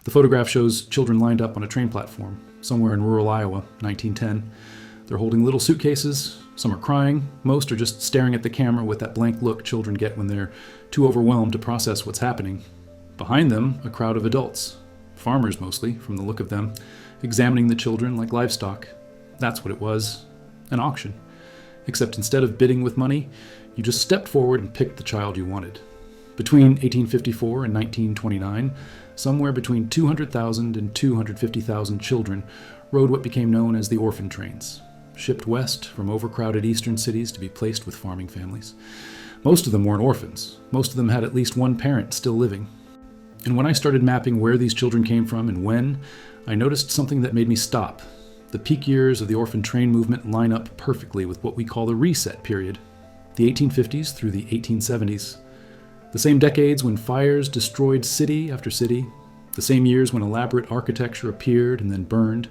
The photograph shows children lined up on a train platform, somewhere in rural Iowa, 1910. They're holding little suitcases, some are crying, most are just staring at the camera with that blank look children get when they're too overwhelmed to process what's happening. Behind them, a crowd of adults, farmers mostly, from the look of them, examining the children like livestock. That's what it was, an auction. Except instead of bidding with money, you just stepped forward and picked the child you wanted. Between 1854 and 1929, somewhere between 200,000 and 250,000 children rode what became known as the orphan trains, shipped west from overcrowded eastern cities to be placed with farming families. Most of them weren't orphans. Most of them had at least one parent still living. And when I started mapping where these children came from and when, I noticed something that made me stop. The peak years of the orphan train movement line up perfectly with what we call the reset period, the 1850s through the 1870s. The same decades when fires destroyed city after city, the same years when elaborate architecture appeared and then burned,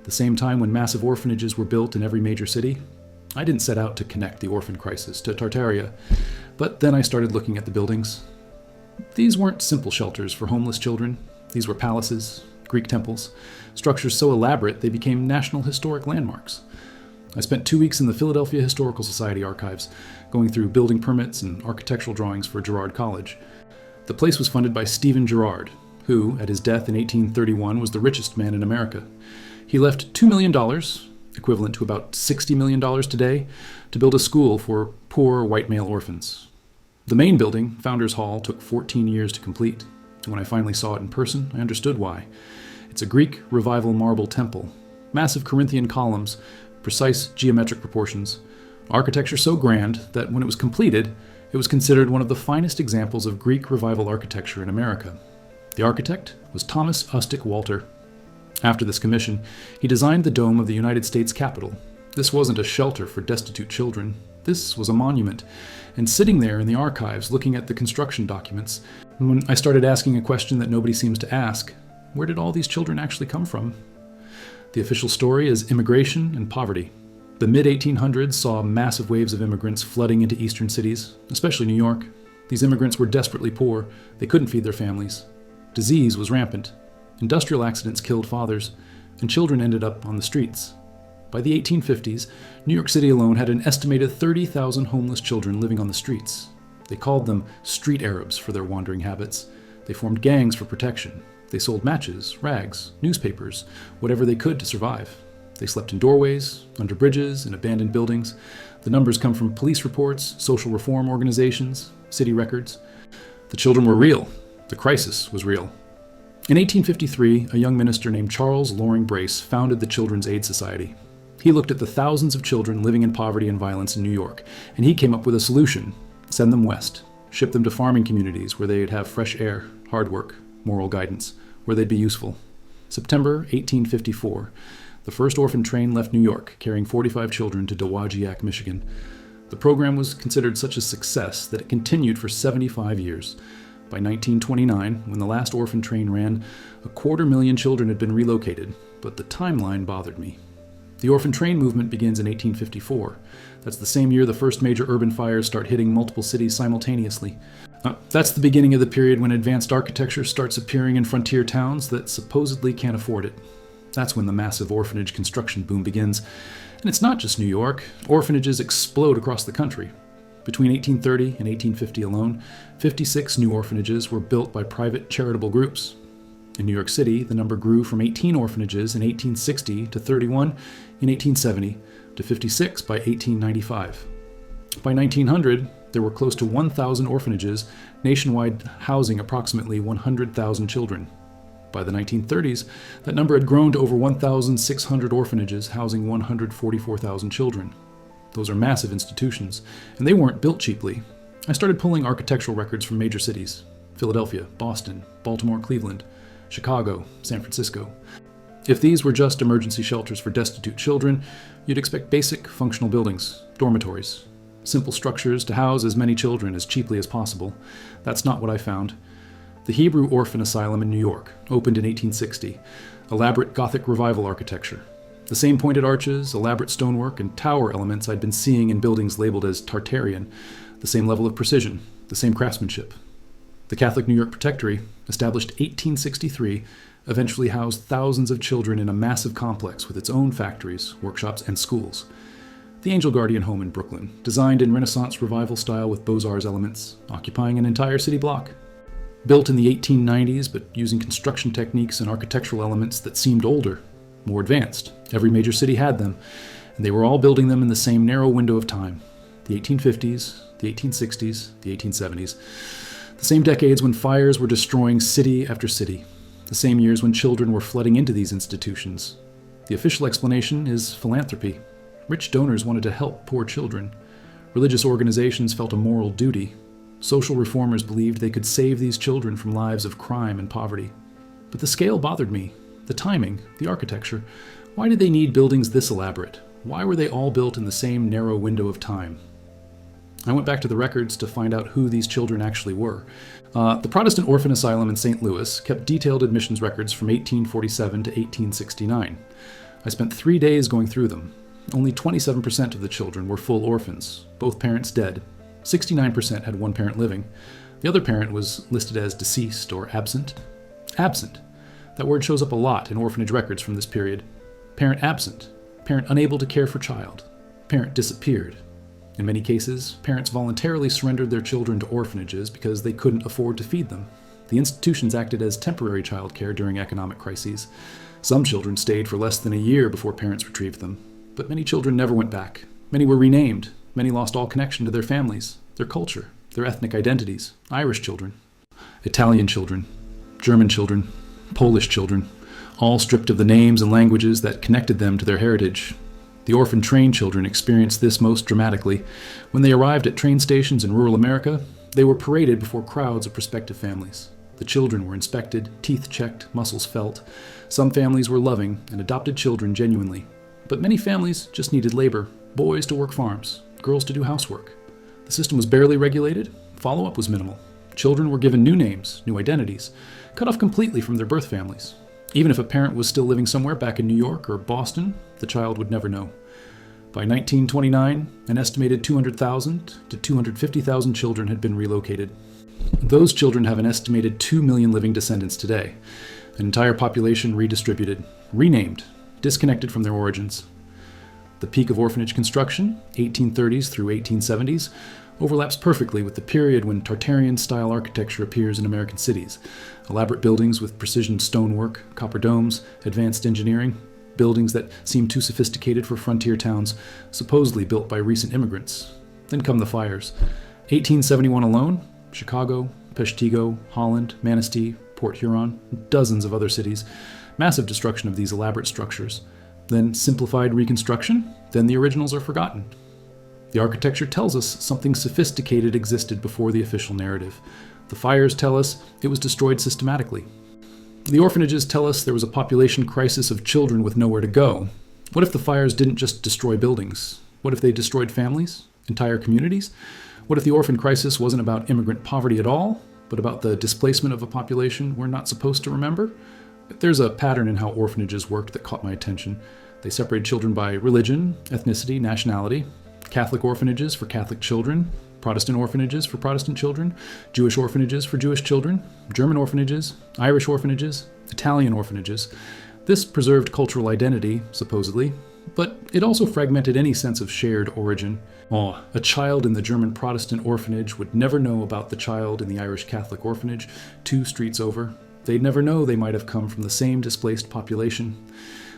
the same time when massive orphanages were built in every major city. I didn't set out to connect the orphan crisis to Tartaria, but then I started looking at the buildings. These weren't simple shelters for homeless children. These were palaces, Greek temples, structures so elaborate they became national historic landmarks. I spent 2 weeks in the Philadelphia Historical Society archives, going through building permits and architectural drawings for Girard College. The place was funded by Stephen Girard, who, at his death in 1831, was the richest man in America. He left $2 million, equivalent to about $60 million today, to build a school for poor white male orphans. The main building, Founders Hall, took 14 years to complete. And when I finally saw it in person, I understood why. It's a Greek Revival marble temple, massive Corinthian columns, precise geometric proportions, architecture so grand that when it was completed, it was considered one of the finest examples of Greek Revival architecture in America. The architect was Thomas Ustick Walter. After this commission, he designed the dome of the United States Capitol. This wasn't a shelter for destitute children. This was a monument. And sitting there in the archives looking at the construction documents, when I started asking a question that nobody seems to ask, where did all these children actually come from? The official story is immigration and poverty. The mid-1800s saw massive waves of immigrants flooding into eastern cities, especially New York. These immigrants were desperately poor. They couldn't feed their families. Disease was rampant. Industrial accidents killed fathers, and children ended up on the streets. By the 1850s, New York City alone had an estimated 30,000 homeless children living on the streets. They called them street Arabs for their wandering habits. They formed gangs for protection. They sold matches, rags, newspapers, whatever they could to survive. They slept in doorways, under bridges, in abandoned buildings. The numbers come from police reports, social reform organizations, city records. The children were real. The crisis was real. In 1853, a young minister named Charles Loring Brace founded the Children's Aid Society. He looked at the thousands of children living in poverty and violence in New York, and he came up with a solution: send them west, ship them to farming communities where they'd have fresh air, hard work, moral guidance, where they'd be useful. September 1854, the first orphan train left New York, carrying 45 children to Dowagiac, Michigan. The program was considered such a success that it continued for 75 years. By 1929, when the last orphan train ran, 250,000 children had been relocated, but the timeline bothered me. The orphan train movement begins in 1854. That's the same year the first major urban fires start hitting multiple cities simultaneously. That's the beginning of the period when advanced architecture starts appearing in frontier towns that supposedly can't afford it. That's when the massive orphanage construction boom begins. And it's not just New York. Orphanages explode across the country. Between 1830 and 1850 alone, 56 new orphanages were built by private charitable groups. In New York City, the number grew from 18 orphanages in 1860 to 31 in 1870 to 56 by 1895. By 1900, there were close to 1,000 orphanages nationwide housing approximately 100,000 children. By the 1930s, that number had grown to over 1,600 orphanages housing 144,000 children. Those are massive institutions, and they weren't built cheaply. I started pulling architectural records from major cities: Philadelphia, Boston, Baltimore, Cleveland, Chicago, San Francisco. If these were just emergency shelters for destitute children, you'd expect basic, functional buildings, dormitories, simple structures to house as many children as cheaply as possible. That's not what I found. The Hebrew Orphan Asylum in New York opened in 1860, elaborate Gothic Revival architecture. The same pointed arches, elaborate stonework, and tower elements I'd been seeing in buildings labeled as Tartarian, the same level of precision, the same craftsmanship. The Catholic New York Protectory, established 1863, eventually housed thousands of children in a massive complex with its own factories, workshops, and schools. The Angel Guardian Home in Brooklyn, designed in Renaissance Revival style with Beaux-Arts elements, occupying an entire city block. Built in the 1890s, but using construction techniques and architectural elements that seemed older, more advanced. Every major city had them, and they were all building them in the same narrow window of time. The 1850s, the 1860s, the 1870s. The same decades when fires were destroying city after city. The same years when children were flooding into these institutions. The official explanation is philanthropy. Rich donors wanted to help poor children. Religious organizations felt a moral duty. Social reformers believed they could save these children from lives of crime and poverty. But the scale bothered me. The timing, the architecture. Why did they need buildings this elaborate? Why were they all built in the same narrow window of time? I went back to the records to find out who these children actually were. The Protestant Orphan Asylum in St. Louis kept detailed admissions records from 1847 to 1869. I spent 3 days going through them. Only 27% of the children were full orphans, both parents dead. 69% had one parent living. The other parent was listed as deceased or absent. Absent. That word shows up a lot in orphanage records from this period. Parent absent. Parent unable to care for child. Parent disappeared. In many cases, parents voluntarily surrendered their children to orphanages because they couldn't afford to feed them. The institutions acted as temporary childcare during economic crises. Some children stayed for less than a year before parents retrieved them. But many children never went back. Many were renamed. Many lost all connection to their families, their culture, their ethnic identities. Irish children, Italian children, German children, Polish children, all stripped of the names and languages that connected them to their heritage. The orphan train children experienced this most dramatically. When they arrived at train stations in rural America, they were paraded before crowds of prospective families. The children were inspected, teeth checked, muscles felt. Some families were loving and adopted children genuinely. But many families just needed labor, boys to work farms, girls to do housework. The system was barely regulated. Follow-up was minimal. Children were given new names, new identities, cut off completely from their birth families. Even if a parent was still living somewhere back in New York or Boston, the child would never know. By 1929, an estimated 200,000 to 250,000 children had been relocated. Those children have an estimated 2 million living descendants today. An entire population redistributed, renamed, disconnected from their origins. The peak of orphanage construction, 1830s through 1870s, overlaps perfectly with the period when Tartarian-style architecture appears in American cities. Elaborate buildings with precision stonework, copper domes, advanced engineering, buildings that seem too sophisticated for frontier towns, supposedly built by recent immigrants. Then come the fires. 1871 alone, Chicago, Peshtigo, Holland, Manistee, Port Huron, dozens of other cities. Massive destruction of these elaborate structures. Then simplified reconstruction, then the originals are forgotten. The architecture tells us something sophisticated existed before the official narrative. The fires tell us it was destroyed systematically. The orphanages tell us there was a population crisis of children with nowhere to go. What if the fires didn't just destroy buildings? What if they destroyed families, entire communities? What if the orphan crisis wasn't about immigrant poverty at all, but about the displacement of a population we're not supposed to remember? There's a pattern in how orphanages worked that caught my attention. They separated children by religion, ethnicity, nationality. Catholic orphanages for Catholic children, Protestant orphanages for Protestant children, Jewish orphanages for Jewish children, German orphanages, Irish orphanages, Italian orphanages. This preserved cultural identity, supposedly, but it also fragmented any sense of shared origin. Oh, a child in the German Protestant orphanage would never know about the child in the Irish Catholic orphanage 2 streets over. They'd never know they might have come from the same displaced population.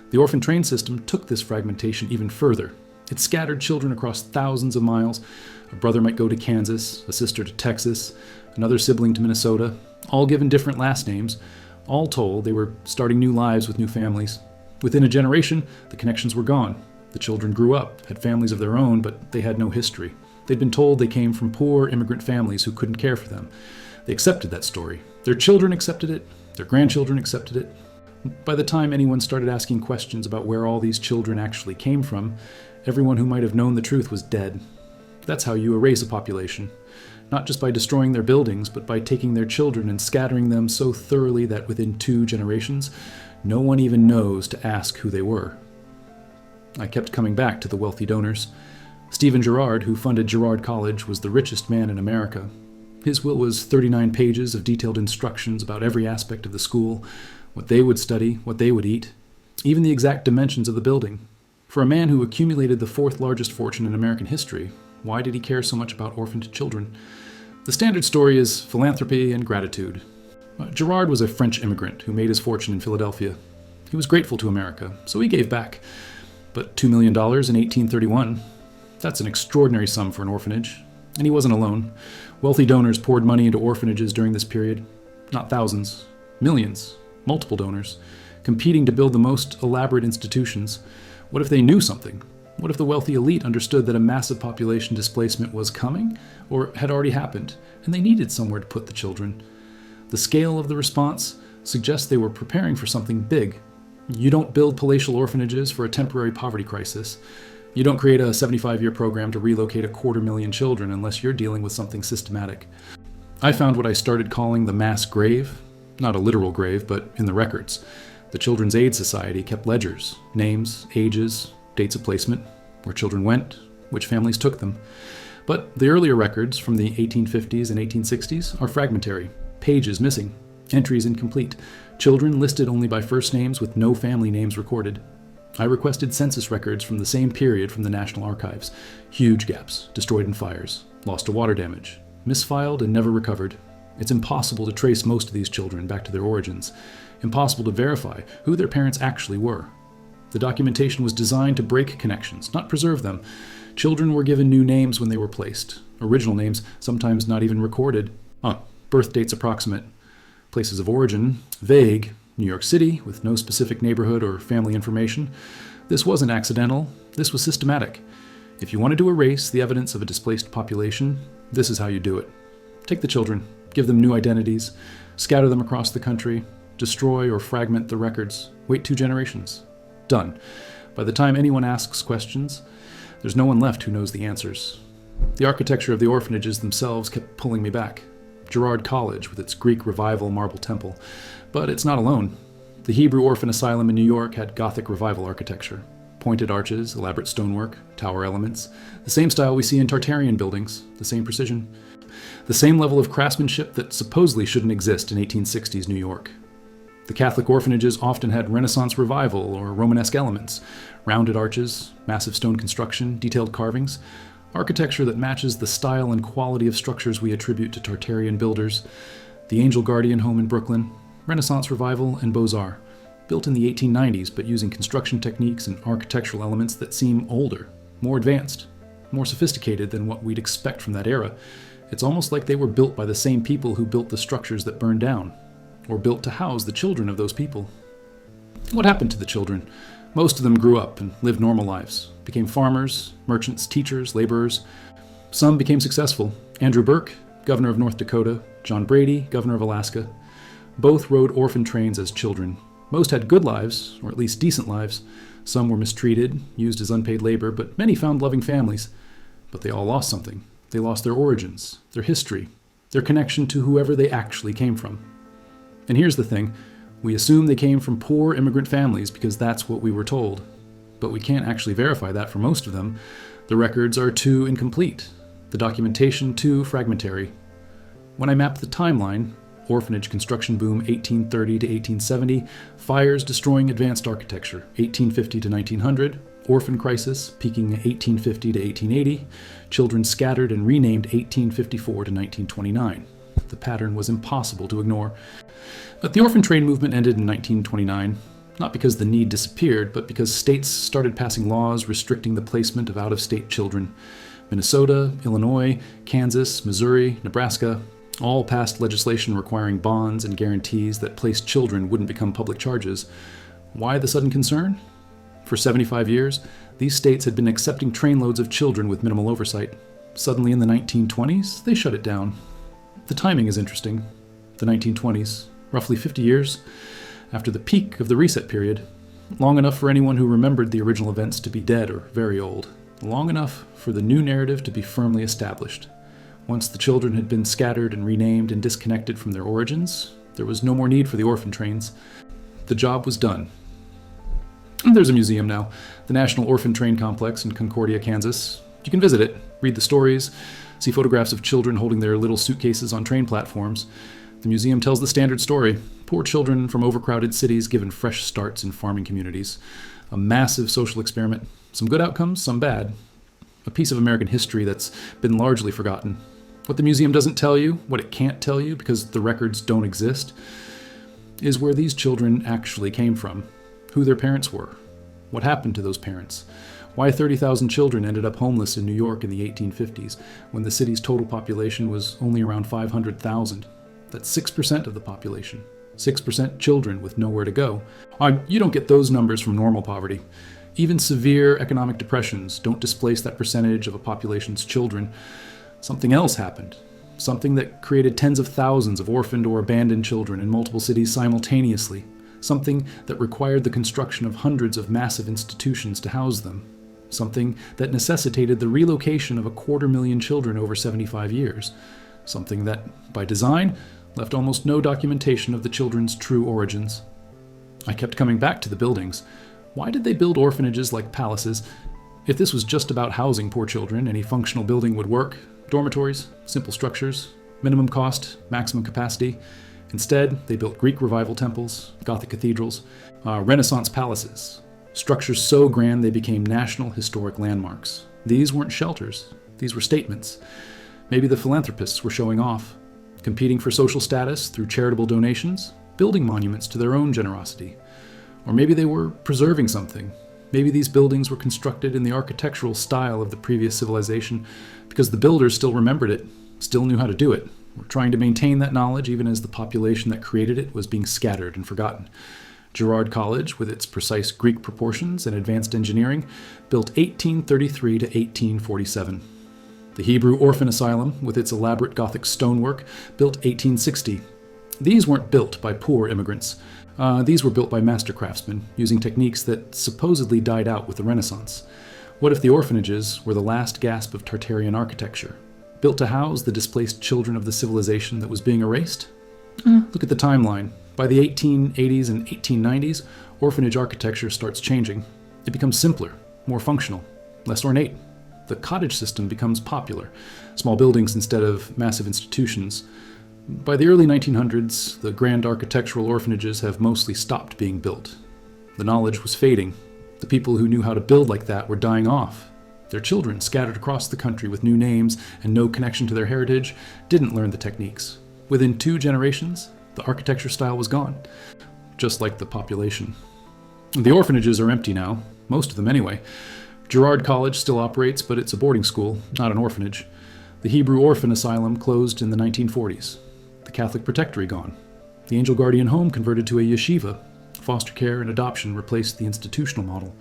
The orphan train system took this fragmentation even further. It scattered children across thousands of miles. A brother might go to Kansas, a sister to Texas, another sibling to Minnesota, all given different last names. All told, they were starting new lives with new families. Within a generation, the connections were gone. The children grew up, had families of their own, but they had no history. They'd been told they came from poor immigrant families who couldn't care for them. They accepted that story. Their children accepted it. Their grandchildren accepted it. By the time anyone started asking questions about where all these children actually came from, everyone who might have known the truth was dead. That's how you erase a population. Not just by destroying their buildings, but by taking their children and scattering them so thoroughly that within 2 generations, no one even knows to ask who they were. I kept coming back to the wealthy donors. Stephen Girard, who funded Girard College, was the richest man in America. His will was 39 pages of detailed instructions about every aspect of the school, what they would study, what they would eat, even the exact dimensions of the building. For a man who accumulated the fourth largest fortune in American history, why did he care so much about orphaned children? The standard story is philanthropy and gratitude. Gerard was a French immigrant who made his fortune in Philadelphia. He was grateful to America, so he gave back. But $2 million in 1831, that's an extraordinary sum for an orphanage. And he wasn't alone. Wealthy donors poured money into orphanages during this period. Not thousands, millions, multiple donors, competing to build the most elaborate institutions. What if they knew something? What if the wealthy elite understood that a massive population displacement was coming, or had already happened, and they needed somewhere to put the children? The scale of the response suggests they were preparing for something big. You don't build palatial orphanages for a temporary poverty crisis. You don't create a 75-year program to relocate 250,000 children unless you're dealing with something systematic. I found what I started calling the mass grave. Not a literal grave, but in the records. The Children's Aid Society kept ledgers, names, ages, dates of placement, where children went, which families took them. But the earlier records from the 1850s and 1860s are fragmentary, pages missing, entries incomplete, children listed only by first names with no family names recorded. I requested census records from the same period from the National Archives. Huge gaps, destroyed in fires, lost to water damage, misfiled and never recovered. It's impossible to trace most of these children back to their origins, impossible to verify who their parents actually were. The documentation was designed to break connections, not preserve them. Children were given new names when they were placed, original names sometimes not even recorded. Birth dates approximate. Places of origin, vague. New York City, with no specific neighborhood or family information. This wasn't accidental, this was systematic. If you wanted to erase the evidence of a displaced population, this is how you do it. Take the children, give them new identities, scatter them across the country, destroy or fragment the records, wait 2 generations. Done. By the time anyone asks questions, there's no one left who knows the answers. The architecture of the orphanages themselves kept pulling me back. Girard College with its Greek Revival marble temple. But it's not alone. The Hebrew Orphan Asylum in New York had Gothic Revival architecture. Pointed arches, elaborate stonework, tower elements. The same style we see in Tartarian buildings, the same precision. The same level of craftsmanship that supposedly shouldn't exist in 1860s New York. The Catholic orphanages often had Renaissance Revival or Romanesque elements. Rounded arches, massive stone construction, detailed carvings. Architecture that matches the style and quality of structures we attribute to Tartarian builders. The Angel Guardian home in Brooklyn, Renaissance Revival, and Beaux-Arts, built in the 1890s but using construction techniques and architectural elements that seem older, more advanced, more sophisticated than what we'd expect from that era. It's almost like they were built by the same people who built the structures that burned down, or built to house the children of those people. What happened to the children? Most of them grew up and lived normal lives, became farmers, merchants, teachers, laborers. Some became successful. Andrew Burke, governor of North Dakota, John Brady, governor of Alaska. Both rode orphan trains as children. Most had good lives, or at least decent lives. Some were mistreated, used as unpaid labor, but many found loving families. But they all lost something. They lost their origins, their history, their connection to whoever they actually came from. And here's the thing. We assume they came from poor immigrant families because that's what we were told. But we can't actually verify that for most of them. The records are too incomplete. The documentation too fragmentary. When I mapped the timeline, orphanage construction boom 1830 to 1870, fires destroying advanced architecture 1850 to 1900, orphan crisis peaking 1850 to 1880, children scattered and renamed 1854 to 1929. The pattern was impossible to ignore. But the orphan trade movement ended in 1929, not because the need disappeared, but because states started passing laws restricting the placement of out-of-state children. Minnesota, Illinois, Kansas, Missouri, Nebraska all passed legislation requiring bonds and guarantees that placed children wouldn't become public charges. Why the sudden concern? For 75 years, these states had been accepting trainloads of children with minimal oversight. Suddenly in the 1920s, they shut it down. The timing is interesting. The 1920s, roughly 50 years after the peak of the reset period, long enough for anyone who remembered the original events to be dead or very old, long enough for the new narrative to be firmly established. Once the children had been scattered and renamed and disconnected from their origins, there was no more need for the orphan trains. The job was done. And there's a museum now, the National Orphan Train Complex in Concordia, Kansas. You can visit it. read the stories, see photographs of children holding their little suitcases on train platforms. The museum tells the standard story: poor children from overcrowded cities given fresh starts in farming communities. A massive social experiment. Some good outcomes, some bad. A piece of American history that's been largely forgotten. What the museum doesn't tell you, what it can't tell you because the records don't exist, is where these children actually came from, who their parents were, what happened to those parents, why 30,000 children ended up homeless in New York in the 1850s when the city's total population was only around 500,000. That's 6% of the population. 6% children with nowhere to go. You don't get those numbers from normal poverty. Even severe economic depressions don't displace that percentage of a population's children. Something else happened. Something that created tens of thousands of orphaned or abandoned children in multiple cities simultaneously. Something that required the construction of hundreds of massive institutions to house them. Something that necessitated the relocation of 250,000 children over 75 years. Something that, by design, left almost no documentation of the children's true origins. I kept coming back to the buildings. Why did they build orphanages like palaces? If this was just about housing poor children, any functional building would work. Dormitories, simple structures, minimum cost, maximum capacity. Instead, they built Greek revival temples, Gothic cathedrals, Renaissance palaces. Structures so grand they became national historic landmarks. These weren't shelters. These were statements. Maybe the philanthropists were showing off, competing for social status through charitable donations, building monuments to their own generosity. Or maybe they were preserving something. Maybe these buildings were constructed in the architectural style of the previous civilization because the builders still remembered it, still knew how to do it, were trying to maintain that knowledge even as the population that created it was being scattered and forgotten. Girard College, with its precise Greek proportions and advanced engineering, built 1833 to 1847. The Hebrew Orphan Asylum, with its elaborate Gothic stonework, built 1860. These weren't built by poor immigrants. These were built by master craftsmen, using techniques that supposedly died out with the Renaissance. What if the orphanages were the last gasp of Tartarian architecture, built to house the displaced children of the civilization that was being erased? Look at the timeline. By the 1880s and 1890s, orphanage architecture starts changing. It becomes simpler, more functional, less ornate. The cottage system becomes popular, small buildings instead of massive institutions. By the early 1900s, the grand architectural orphanages have mostly stopped being built. The knowledge was fading. The people who knew how to build like that were dying off. Their children, scattered across the country with new names and no connection to their heritage, didn't learn the techniques. Within 2 generations, the architecture style was gone, just like the population. The orphanages are empty now, most of them anyway. Girard College still operates, but it's a boarding school, not an orphanage. The Hebrew Orphan Asylum closed in the 1940s. The Catholic Protectory gone. The Angel Guardian Home converted to a yeshiva. Foster care and adoption replaced the institutional model.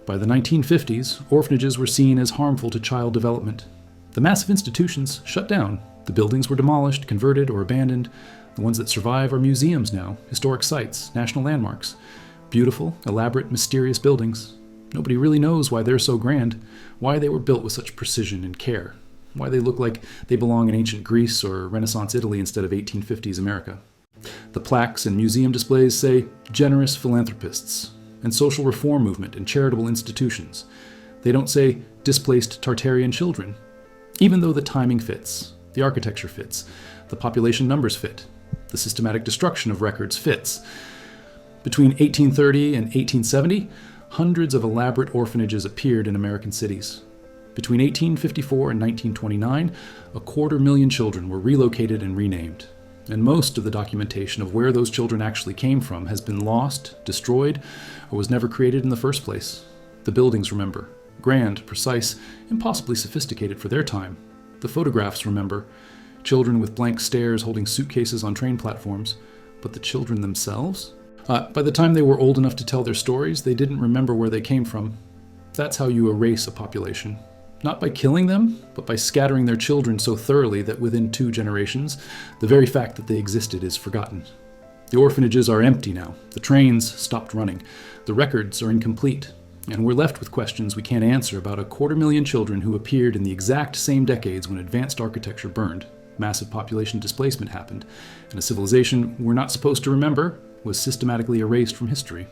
By the 1950s, orphanages were seen as harmful to child development. The massive institutions shut down. The buildings were demolished, converted, or abandoned. The ones that survive are museums now, historic sites, national landmarks. Beautiful, elaborate, mysterious buildings. Nobody really knows why they're so grand, why they were built with such precision and care, why they look like they belong in ancient Greece or Renaissance Italy instead of 1850s America. The plaques and museum displays say generous philanthropists and social reform movement and charitable institutions. They don't say displaced Tartarian children, even though the timing fits, the architecture fits, the population numbers fit, the systematic destruction of records fits. Between 1830 and 1870, hundreds of elaborate orphanages appeared in American cities. Between 1854 and 1929, 250,000 children were relocated and renamed. And most of the documentation of where those children actually came from has been lost, destroyed, or was never created in the first place. The buildings remember. Grand, precise, impossibly sophisticated for their time. The photographs remember. Children with blank stares holding suitcases on train platforms. But the children themselves? By the time they were old enough to tell their stories, they didn't remember where they came from. That's how you erase a population. Not by killing them, but by scattering their children so thoroughly that within 2 generations, the very fact that they existed is forgotten. The orphanages are empty now. The trains stopped running. The records are incomplete. And we're left with questions we can't answer about 250,000 children who appeared in the exact same decades when advanced architecture burned, massive population displacement happened, and a civilization we're not supposed to remember was systematically erased from history.